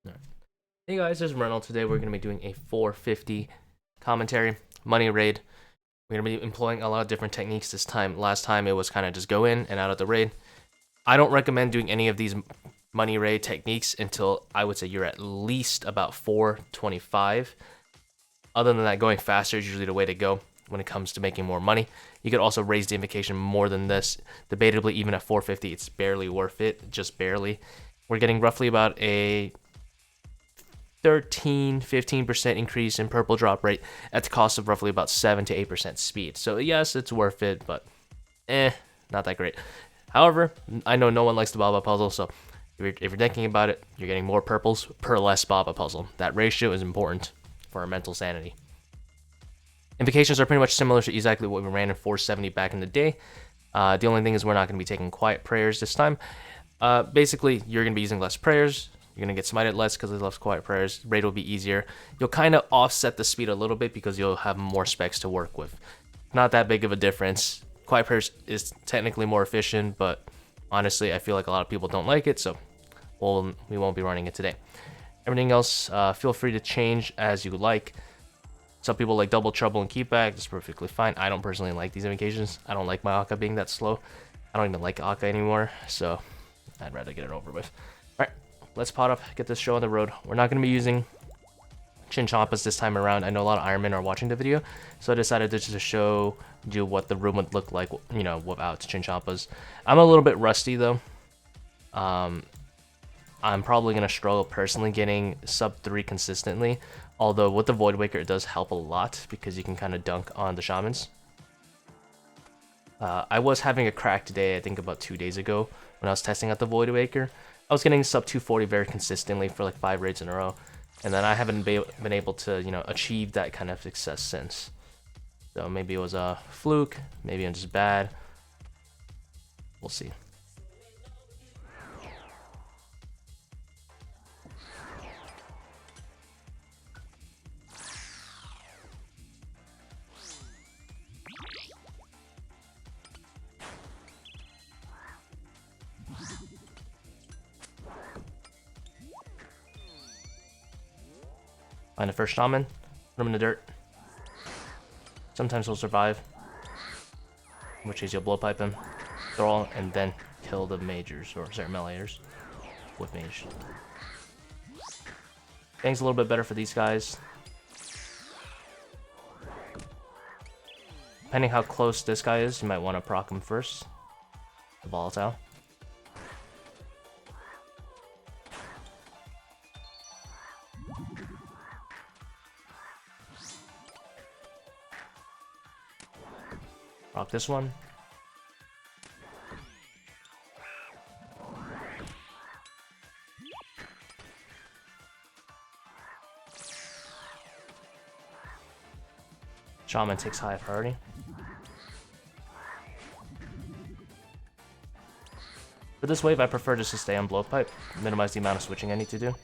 Alright. Hey guys, this is Reynolds. Today we're going to be doing a 450 commentary money raid. We're going to be employing a lot of different techniques this time. Last time it was kind of just go in and out of the raid. I don't recommend doing any of these money raid techniques until I would say you're at least about 425. Other than that, going faster is usually the way to go when it comes to making more money. You could also raise the invocation more than this. Debatably, even at 450, it's barely worth it, just barely. We're getting roughly about a 15% increase in purple drop rate at the cost of roughly about 7 to 8% speed. So yes, it's worth it, but not that great. However, I know no one likes the Baba puzzle, so if you're thinking about it, you're getting more purples per less Baba puzzle. That ratio is important for our mental sanity. Invocations are pretty much similar to exactly what we ran in 470 back in the day. The only thing is we're not going to be taking quiet prayers this time. Basically, you're going to be using less prayers. You're going to get smited less because there's less quiet prayers. Raid will be easier. You'll kind of offset the speed a little bit because you'll have more specs to work with. Not that big of a difference. Quiet prayers is technically more efficient, but honestly, I feel like a lot of people don't like it, so we won't be running it today. Everything else, feel free to change as you like. Some people like double trouble and keep back. That's perfectly fine. I don't personally like these invocations. I don't like my Akka being that slow. I don't even like Akka anymore, so I'd rather get it over with. All right, let's pot up, get this show on the road. We're not going to be using Chinchompas this time around. I know a lot of Ironmen are watching the video, so I decided to just show you what the room would look like, you know, without Chinchompas. I'm a little bit rusty though. I'm probably going to struggle personally getting sub 3 consistently, although with the Void Waker it does help a lot because you can kind of dunk on the shamans. I was having a crack today, I think about 2 days ago, when I was testing out the Void Waker. I was getting sub 240 very consistently for like 5 raids in a row, and then I haven't been able to, you know, achieve that kind of success since. So maybe it was a fluke, maybe I'm just bad. We'll see. Find the first shaman, put him in the dirt. Sometimes he'll survive, in which case you'll blow pipe him, throw, and then kill the majors, or sorry, meleeers with mage. Things a little bit better for these guys. Depending how close this guy is, you might want to proc him first. The volatile. Rock this one. Shaman takes high priority. For this wave, I prefer just to stay on blowpipe, minimize the amount of switching I need to do.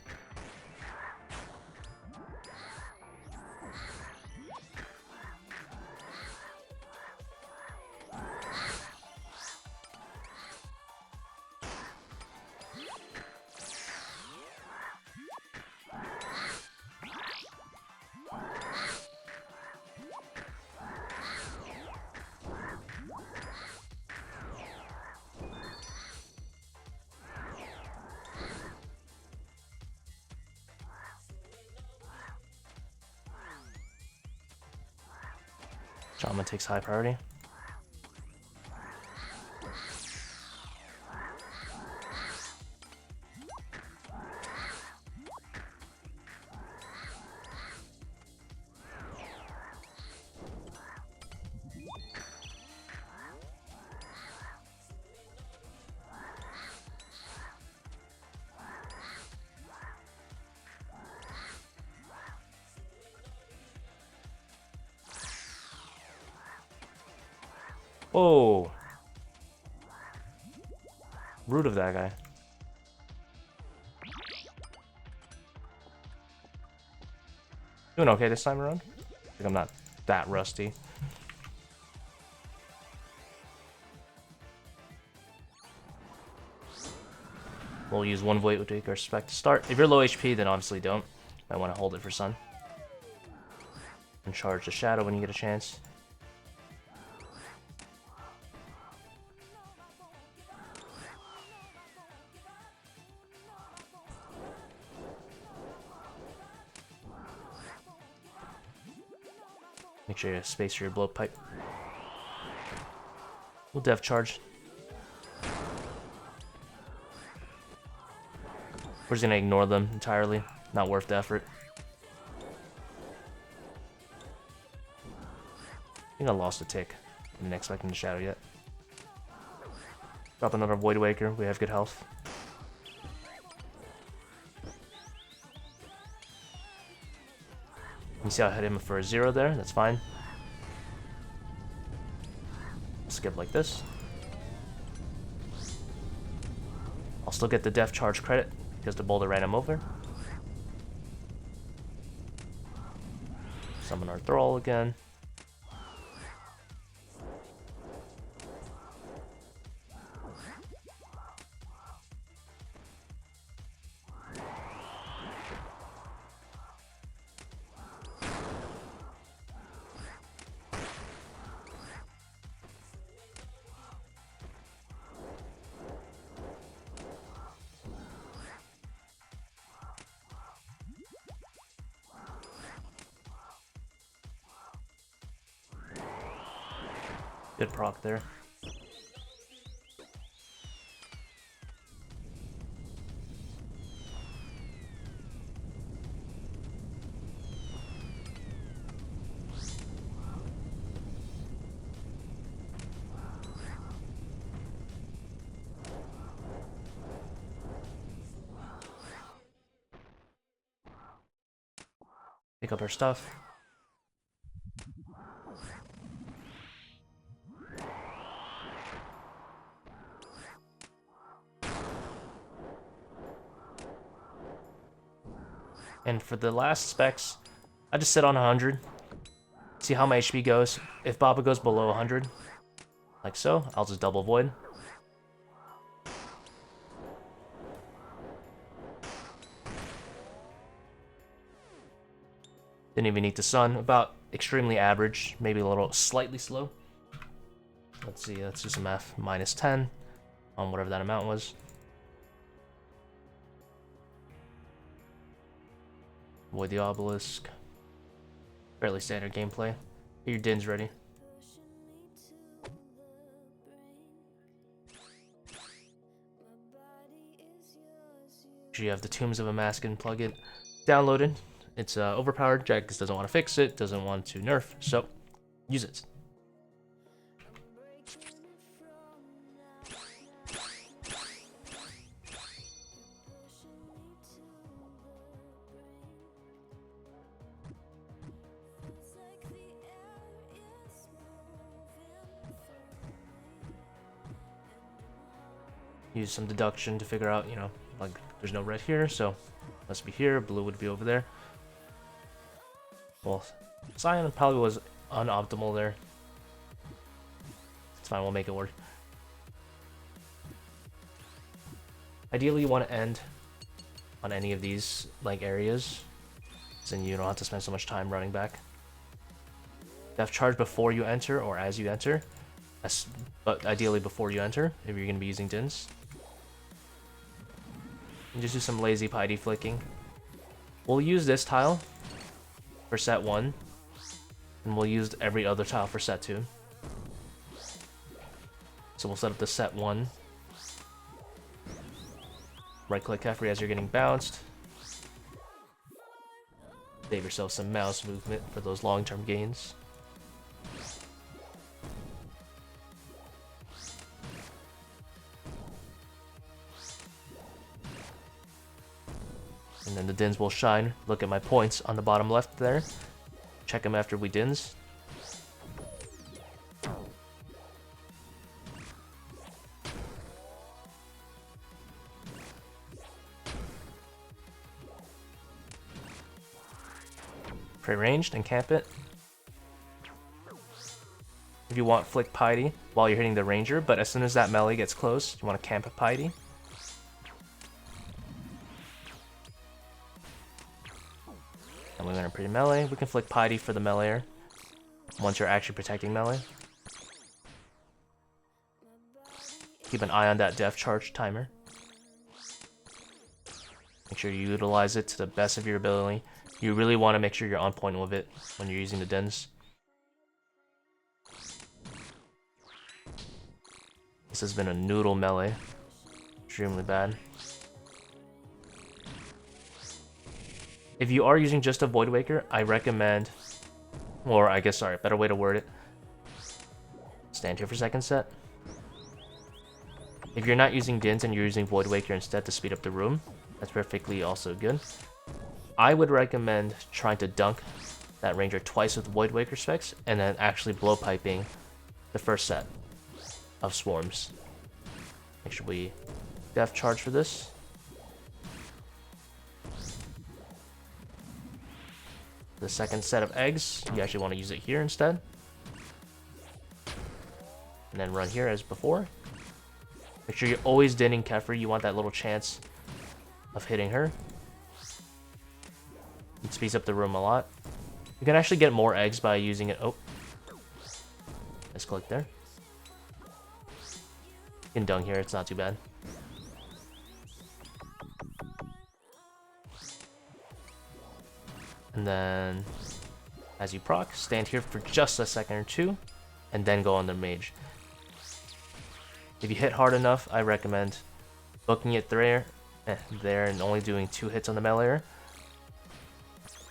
Shaman takes high priority. Whoa. Rude of that guy. Doing okay this time around. I think I'm not that rusty. We'll use one Void Waker spec to start. If you're low HP, then obviously don't. Might want to hold it for Sun. And charge the Shadow when you get a chance. Make sure you space for your blow pipe. We'll dev charge. We're just gonna ignore them entirely. Not worth the effort. I think I lost a tick. Didn't expect him to shadow yet. Drop another Void Waker. We have good health. You see how I hit him for a 0 there? That's fine. Skip like this. I'll still get the def charge credit because the boulder ran him over. Summon our Thrall again. Good proc there. Pick up our stuff. And for the last specs, I just sit on 100. See how my HP goes. If Baba goes below 100, like so, I'll just double Void. Didn't even need the Sun. About extremely average, maybe a little slightly slow. Let's see, let's do some math. Minus 10 on whatever that amount was. Void the Obelisk. Fairly standard gameplay. Get your Dinhs ready. Sure you have the Tombs of a Maskin plugin downloaded. It's overpowered. Jax doesn't want to fix it, doesn't want to nerf, so use it. Use some deduction to figure out, you know, like there's no red here, so must be here. Blue would be over there. Well, Cyan probably was unoptimal there. It's fine, we'll make it work. Ideally, you want to end on any of these like areas, so then you don't have to spend so much time running back. Def charge before you enter or as you enter, but ideally before you enter if you're going to be using Dinhs. And just do some lazy piety flicking. We'll use this tile for set 1, and we'll use every other tile for set 2. So we'll set up the set 1. Right click Kefri as you're getting bounced. Save yourself some mouse movement for those long-term gains. And then the Dinhs will shine. Look at my points on the bottom left there. Check them after we Dinhs. Pre-ranged and camp it. If you want flick piety while you're hitting the ranger, but as soon as that melee gets close, you want to camp a piety. And we're gonna pretty melee. We can flick Piety for the meleeer once you're actually protecting melee. Keep an eye on that death charge timer. Make sure you utilize it to the best of your ability. You really want to make sure you're on point with it when you're using the Dinhs. This has been a noodle melee. Extremely bad. If you are using just a Void Waker, I recommend, or I guess, sorry, better way to word it. Stand here for second set. If you're not using Dinhs and you're using Void Waker instead to speed up the room, that's perfectly also good. I would recommend trying to dunk that ranger twice with Void Waker specs and then actually blow piping the first set of swarms. Make sure we def charge for this. The second set of eggs, you actually want to use it here instead. And then run here as before. Make sure you're always dinning Kefri. You want that little chance of hitting her. It speeds up the room a lot. You can actually get more eggs by using it. Oh. Let's click there. You can dung here, it's not too bad. And then, as you proc, stand here for just a second or two, and then go on the mage. If you hit hard enough, I recommend booking it there, and only doing 2 hits on the meleeer.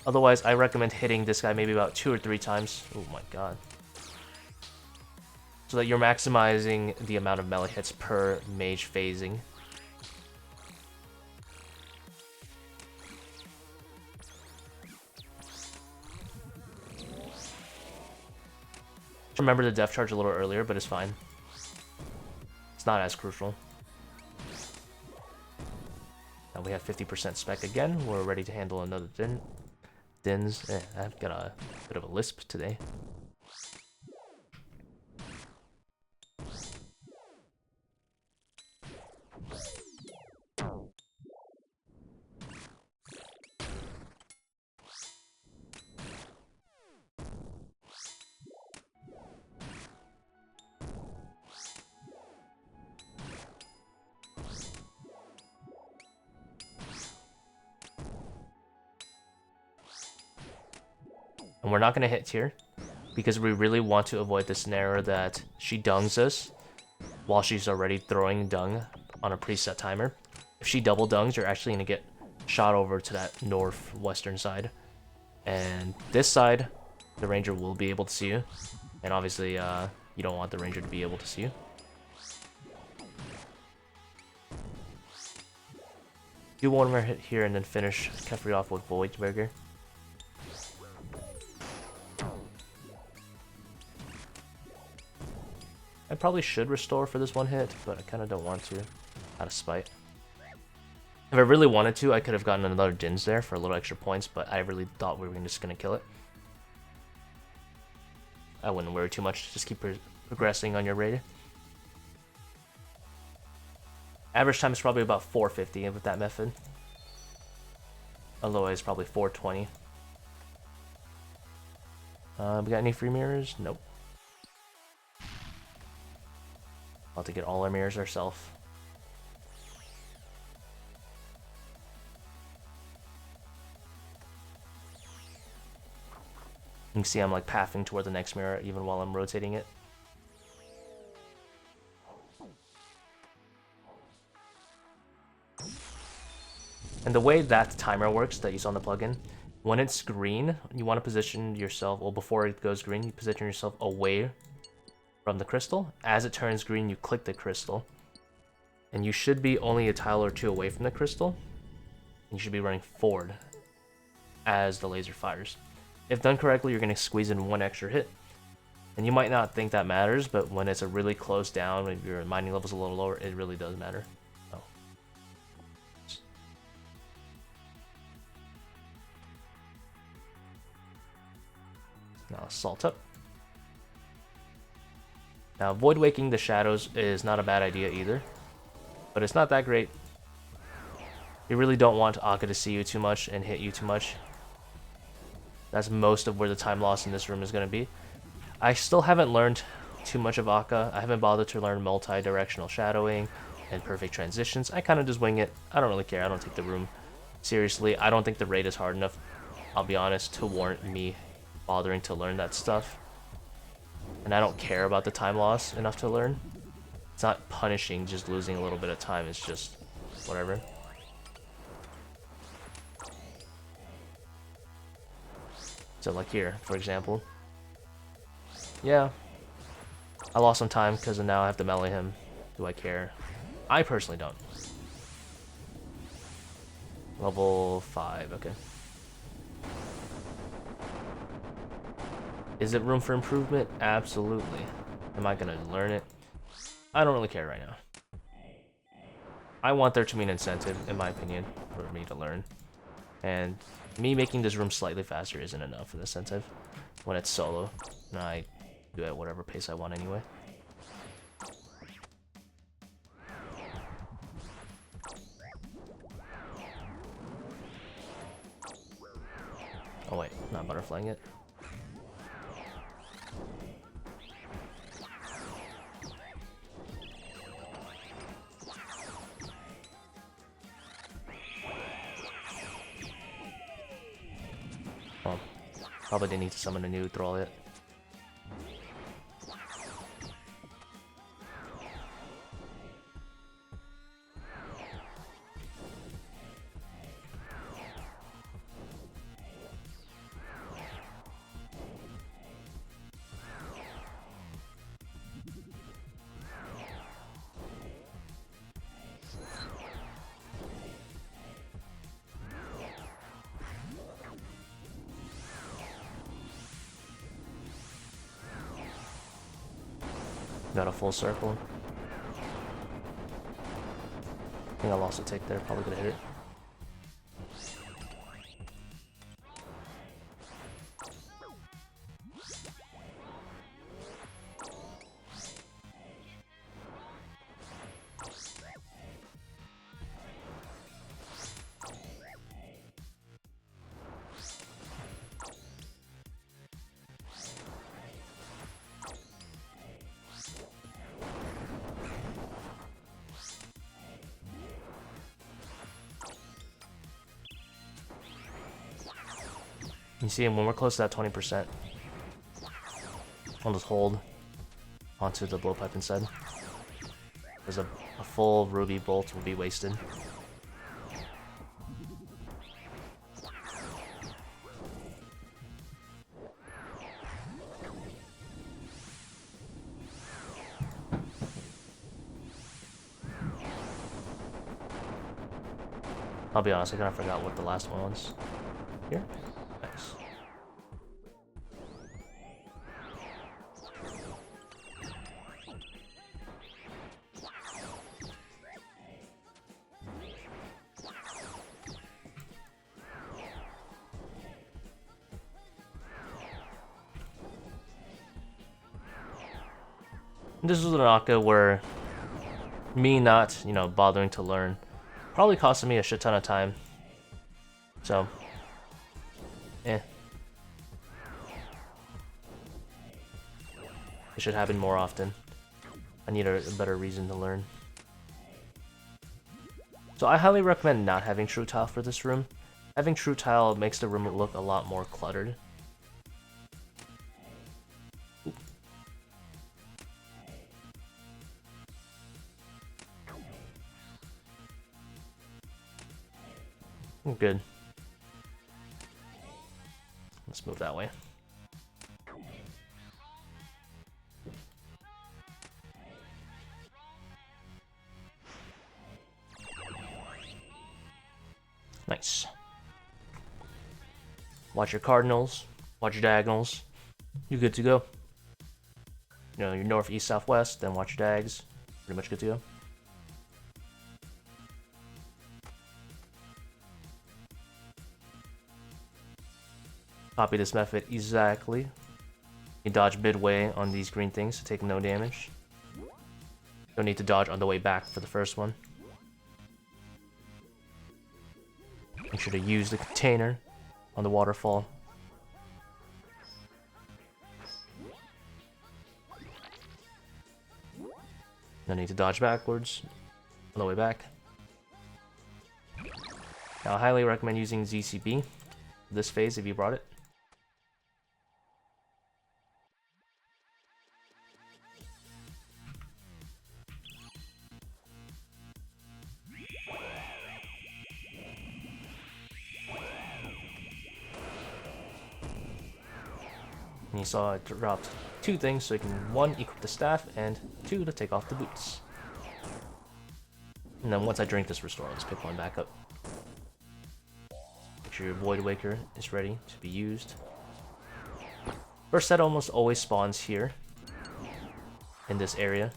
Otherwise, I recommend hitting this guy maybe about 2 or 3 times. Oh my god. So that you're maximizing the amount of melee hits per mage phasing. Remember the def charge a little earlier, but it's fine. It's not as crucial. Now we have 50% spec again. We're ready to handle another Dinhs. I've got a bit of a lisp today. And we're not going to hit tier because we really want to avoid the scenario that she dungs us while she's already throwing dung on a preset timer. If she double dungs, you're actually going to get shot over to that northwestern side. And this side, the ranger will be able to see you. And obviously, you don't want the ranger to be able to see you. Do one more hit here and then finish Kefri off with Voidburger. I probably should restore for this one hit, but I kind of don't want to, out of spite. If I really wanted to, I could have gotten another Dinhs there for a little extra points, but I really thought we were just going to kill it. I wouldn't worry too much, just keep progressing on your raid. Average time is probably about 450 with that method. Otherwise, probably 420. We got any free mirrors? Nope. I'll have to get all our mirrors ourselves. You can see I'm like pathing toward the next mirror even while I'm rotating it. And the way that timer works that you saw in the plugin, when it's green, you want to position yourself, well, before it goes green, you position yourself away from the crystal. As it turns green, you click the crystal. And you should be only a tile or two away from the crystal. You should be running forward as the laser fires. If done correctly, you're going to squeeze in one extra hit. And you might not think that matters, but when it's a really close down, when your mining level's a little lower, it really does matter. Oh. Now salt up. Now void waking the shadows is not a bad idea either, but it's not that great. You really don't want Akka to see you too much and hit you too much. That's most of where the time loss in this room is going to be. I still haven't learned too much of Akka. I haven't bothered to learn multi-directional shadowing and perfect transitions. I kind of just wing it. I don't really care. I don't take the room seriously. I don't think the raid is hard enough, I'll be honest, to warrant me bothering to learn that stuff. And I don't care about the time loss enough to learn. It's not punishing just losing a little bit of time. It's just whatever. So like here, for example. Yeah. I lost some time because now I have to melee him. Do I care? I personally don't. Level 5, okay. Is it room for improvement? Absolutely. Am I gonna learn it? I don't really care right now. I want there to be an incentive, in my opinion, for me to learn. And me making this room slightly faster isn't enough for the incentive when it's solo. And I do it at whatever pace I want anyway. Oh wait, not butterflying it. Oh, probably didn't need to summon a new thrall yet. Got a full circle. I think I lost a tick there, probably gonna hit it. You see, when we're close to that 20%, I'll just hold onto the blowpipe instead. Because a full ruby bolt will be wasted. I'll be honest, I kind of forgot what the last one was. Here? Nice. This was an Akka where me not, bothering to learn probably costed me a shit ton of time. So, it should happen more often. I need a better reason to learn. So I highly recommend not having True Tile for this room. Having True Tile makes the room look a lot more cluttered. Good. Let's move that way. Nice. Watch your cardinals, watch your diagonals. You're good to go. Your north, east, south, west, then watch your dags. Pretty much good to go. Copy this method exactly. You dodge midway on these green things to take no damage. Don't need to dodge on the way back for the first one. Make sure to use the container on the waterfall No need to dodge backwards on the way back. Now, I highly recommend using ZCB this phase if you brought it. And you saw it dropped 2 things, so you can 1, equip the staff, and 2, to take off the boots. And then once I drink this restore, I'll just pick one back up. Make sure your Void Waker is ready to be used. First set almost always spawns here, in this area.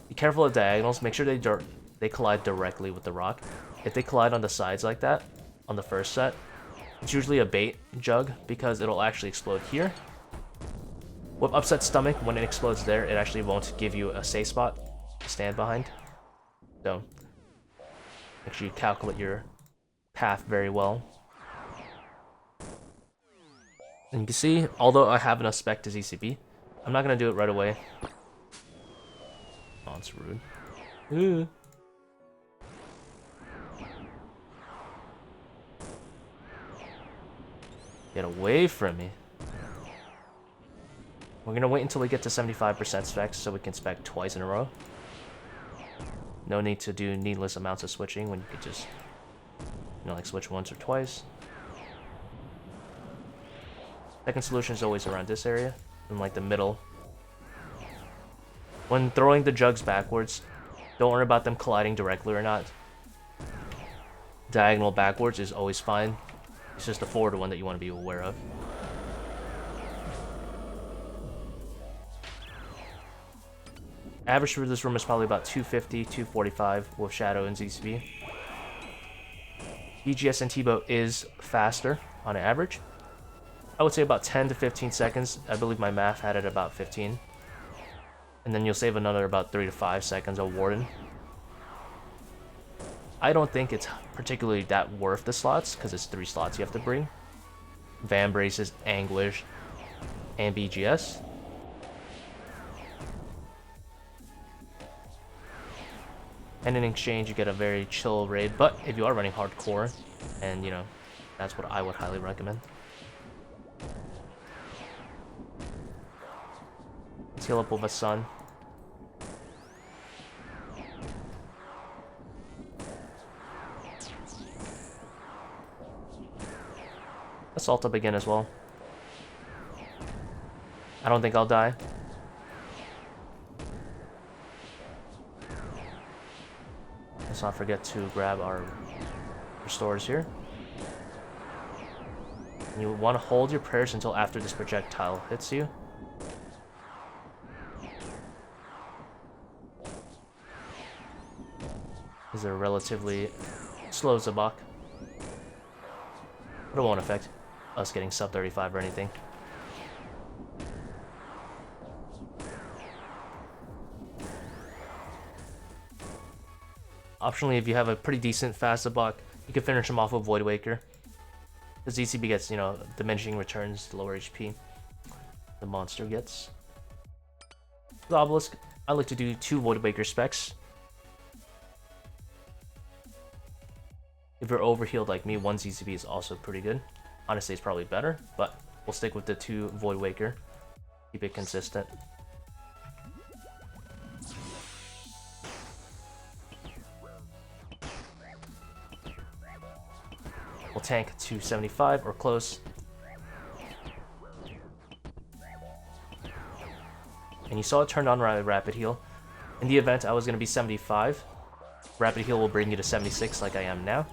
Be careful of diagonals, make sure they collide directly with the rock. If they collide on the sides like that, on the first set, it's usually a bait jug, because it'll actually explode here. With upset stomach, when it explodes there, it actually won't give you a safe spot to stand behind. So, make sure you calculate your path very well. And you can see, although I have enough spec to ZCB, I'm not going to do it right away. Oh, it's rude. Ooh. Get away from me. We're going to wait until we get to 75% specs so we can spec twice in a row. No need to do needless amounts of switching when you could just, you know, like switch once or twice. Second solution is always around this area, in like the middle. When throwing the jugs backwards, don't worry about them colliding directly or not. Diagonal backwards is always fine. It's just the forward one that you want to be aware of. Average for this room is probably about 250, 245 with Shadow and ZCB. BGS and T-Boat is faster on average. I would say about 10 to 15 seconds. I believe my math had it about 15. And then you'll save another about 3 to 5 seconds of Warden. I don't think it's particularly that worth the slots, because it's 3 slots you have to bring. Vambraces, Anguish, and BGS. And in exchange, you get a very chill raid. But if you are running hardcore, and you know, that's what I would highly recommend. Let's heal up with a sun. Assault up again as well. I don't think I'll die. Let's not forget to grab our restores here. And you want to hold your prayers until after this projectile hits you. These are relatively slow Zabak. But it won't affect us getting sub 35 or anything. Optionally, if you have a pretty decent fast Zabak, you can finish him off with Void Waker. The ZCB gets, you know, diminishing returns, the lower HP the monster gets. The Obelisk, I like to do 2 Void Waker specs. If you're overhealed like me, 1 ZCB is also pretty good. Honestly, it's probably better, but we'll stick with the 2 Void Waker. Keep it consistent. We'll tank to 75 or close. And you saw it turned on Rapid Heal. In the event I was going to be 75, Rapid Heal will bring you to 76 like I am now,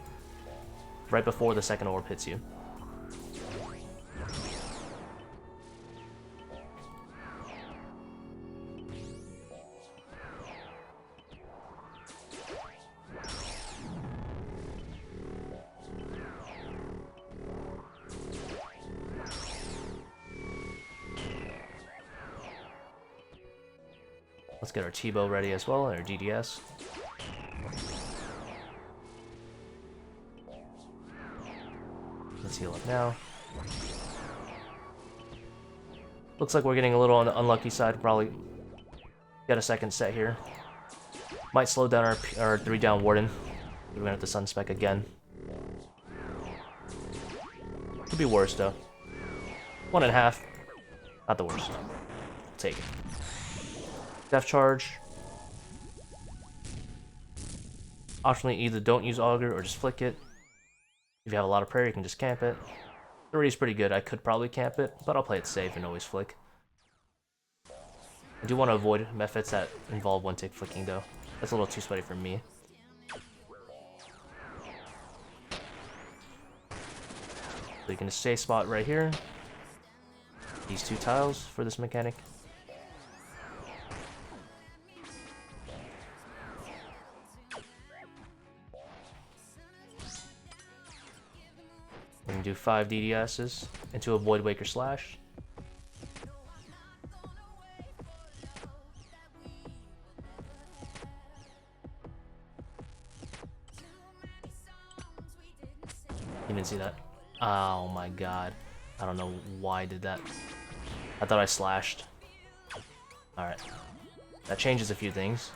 right before the second orb hits you. Let's get our T-Bow ready as well, and our DDS. Let's heal up now. Looks like we're getting a little on the unlucky side. Probably get a second set here. Might slow down our 3-down Warden. We're gonna have to Sunspec again. Could be worse though. 1.5. Not the worst. Take it. Death Charge. Optionally, either don't use Augur or just flick it. If you have a lot of prayer, you can just camp it. 3 is pretty good. I could probably camp it, but I'll play it safe and always flick. I do want to avoid methods that involve 1-tick flicking though. That's a little too sweaty for me. So you can just stay spot right here. These 2 tiles for this mechanic. We can do 5 DDSs into a Void Waker Slash. You didn't see that? Oh my god. I don't know why I did that. I thought I slashed. Alright. That changes a few things.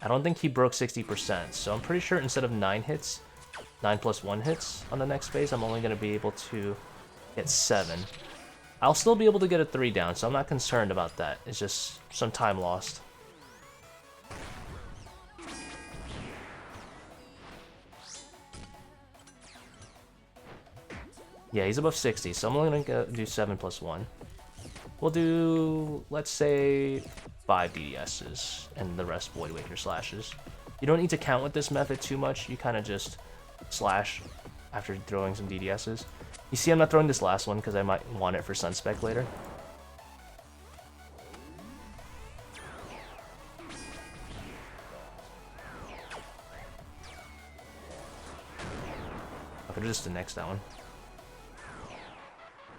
I don't think he broke 60%, so I'm pretty sure instead of 9 hits, 9 plus 1 hits on the next phase, I'm only going to be able to get 7. I'll still be able to get a 3 down, so I'm not concerned about that. It's just some time lost. Yeah, he's above 60, so I'm only going to do 7 plus 1. We'll do, let's say, 5 DDSs, and the rest Void Waker Slashes. You don't need to count with this method too much, you kind of just slash after throwing some DDSs. You see I'm not throwing this last one because I might want it for Sunspec later. Okay, just the next that one.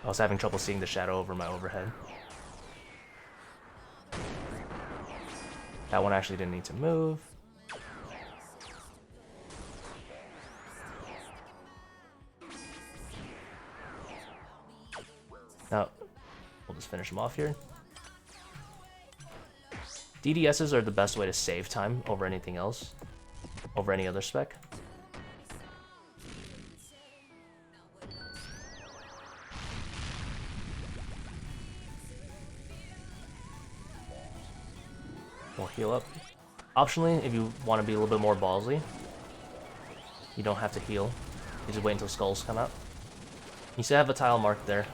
I was having trouble seeing the shadow over my overhead. That one actually didn't need to move. Now, we'll just finish them off here. DDSs are the best way to save time over anything else, over any other spec. We'll heal up. Optionally, if you want to be a little bit more ballsy, you don't have to heal. You just wait until skulls come out. You still have a tile marked there.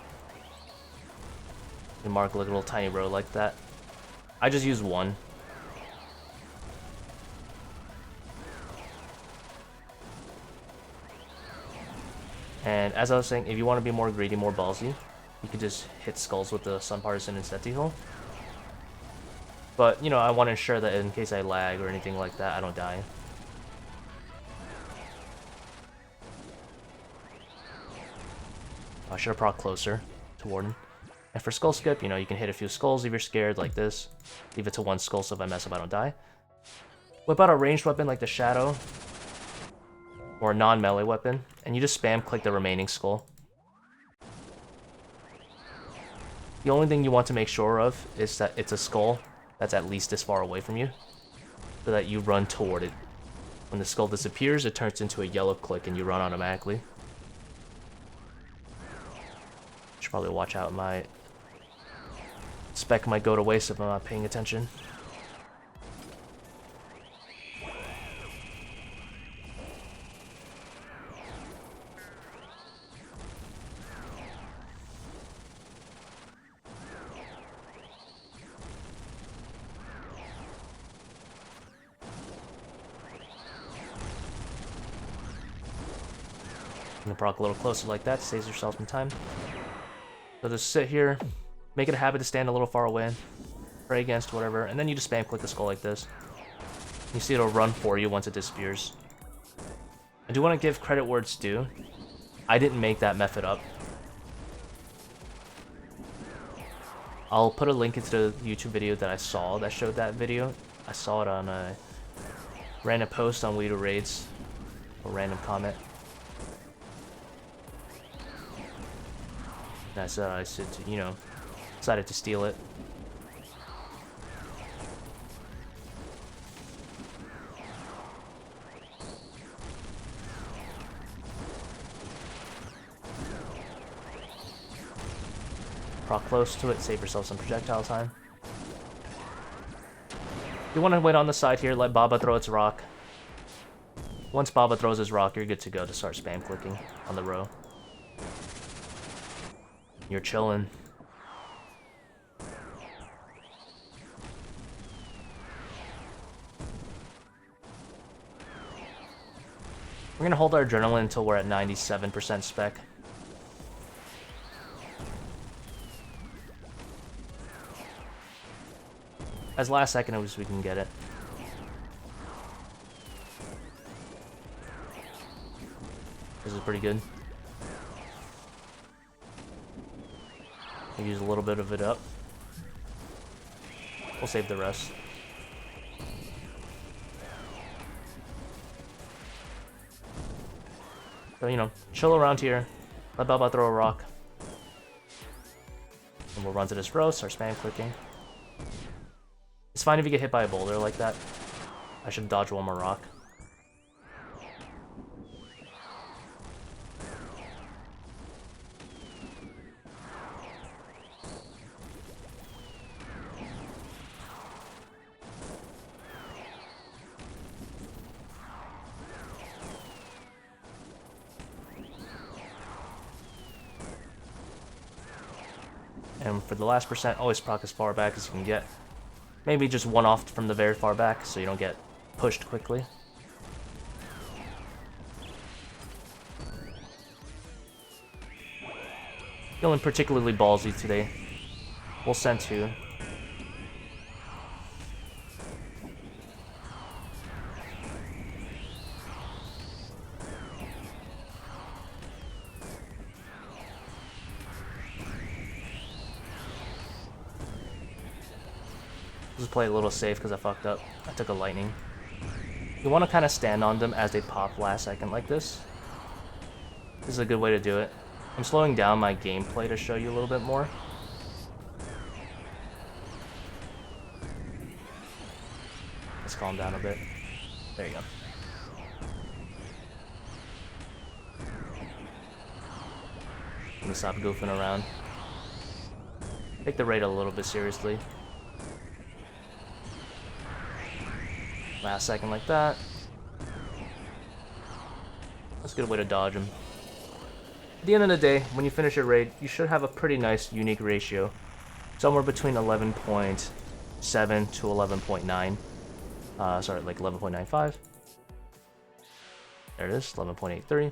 You mark like a little tiny row like that. I just use 1. And as I was saying, if you want to be more greedy, more ballsy, you could just hit skulls with the Sun Partisan instead to heal. But, you know, I want to ensure that in case I lag or anything like that, I don't die. I should have proc closer to Warden. And for Skull Skip, you know, you can hit a few skulls if you're scared, like this. Leave it to 1 skull so if I mess up, I don't die. Whip out a ranged weapon like the Shadow, or a non-melee weapon, and you just spam click the remaining skull. The only thing you want to make sure of is that it's a skull that's at least this far away from you, so that you run toward it. When the skull disappears, it turns into a yellow click and you run automatically. Should probably watch out, my spec might go to waste if I'm not paying attention. I'm gonna proc a little closer like that, saves yourself some time. So just sit here, make it a habit to stand a little far away, pray against whatever, and then you just spam click the skull like this. You see it'll run for you once it disappears. I do want to give credit where it's due. I didn't make that method up. I'll put a link into the YouTube video that I saw that showed that video. I saw it on a random post on Weedo Raids, or random comment. I said, you know, decided to steal it. Proc close to it, save yourself some projectile time. You want to wait on the side here, let Baba throw its rock. Once Baba throws his rock, you're good to go to start spam clicking on the row. You're chilling. We're gonna hold our adrenaline until we're at 97% spec. As last second as we can get it. This is pretty good. Use a little bit of it up. We'll save the rest. So, you know, chill around here. Let Baba throw a rock. And we'll run to this row, start spam clicking. It's fine if you get hit by a boulder like that. I should dodge one more rock. And for the last percent, always proc as far back as you can get. Maybe just one off from the very far back so you don't get pushed quickly. Feeling particularly ballsy today. We'll send two. Just play a little safe because I fucked up. I took a lightning. You want to kind of stand on them as they pop last second like this. This is a good way to do it. I'm slowing down my gameplay to show you a little bit more. Let's calm down a bit. There you go. I'm gonna stop goofing around. Take the raid a little bit seriously. Last second like that. That's a good way to dodge him. At the end of the day, when you finish your raid, you should have a pretty nice unique ratio. Somewhere between 11.7 to 11.9. Sorry, like 11.95. There it is, 11.83.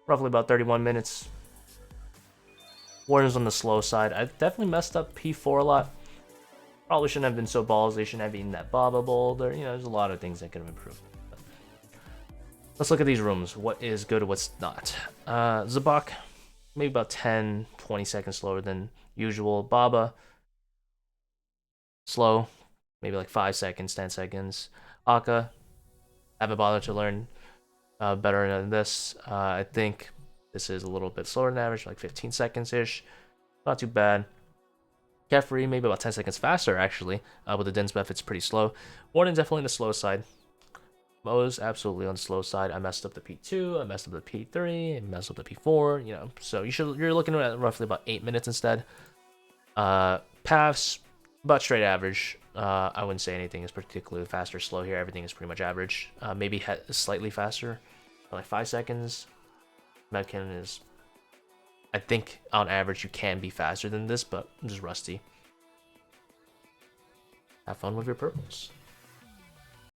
Roughly about 31 minutes. Warden's on the slow side. I definitely messed up P4 a lot. Probably shouldn't have been so balls. They shouldn't have eaten that Baba boulder. You know, there's a lot of things that could have improved. But let's look at these rooms. What is good, what's not. Zabak, maybe about 10, 20 seconds slower than usual. Baba, slow, maybe like 5 seconds, 10 seconds. Akka, haven't bothered to learn better than this. I think this is a little bit slower than average, like 15 seconds-ish. Not too bad. Kefri, maybe about 10 seconds faster, actually. With the Dinhs buff, it's pretty slow. Warden's definitely on the slow side. Mo's absolutely on the slow side. I messed up the P2, I messed up the P3, I messed up the P4, you know. So you're looking at roughly about 8 minutes instead. Paths, about straight average. I wouldn't say anything is particularly fast or slow here. Everything is pretty much average. Maybe slightly faster, like 5 seconds. Medcannon is, I think on average you can be faster than this, but I'm just rusty. Have fun with your purples.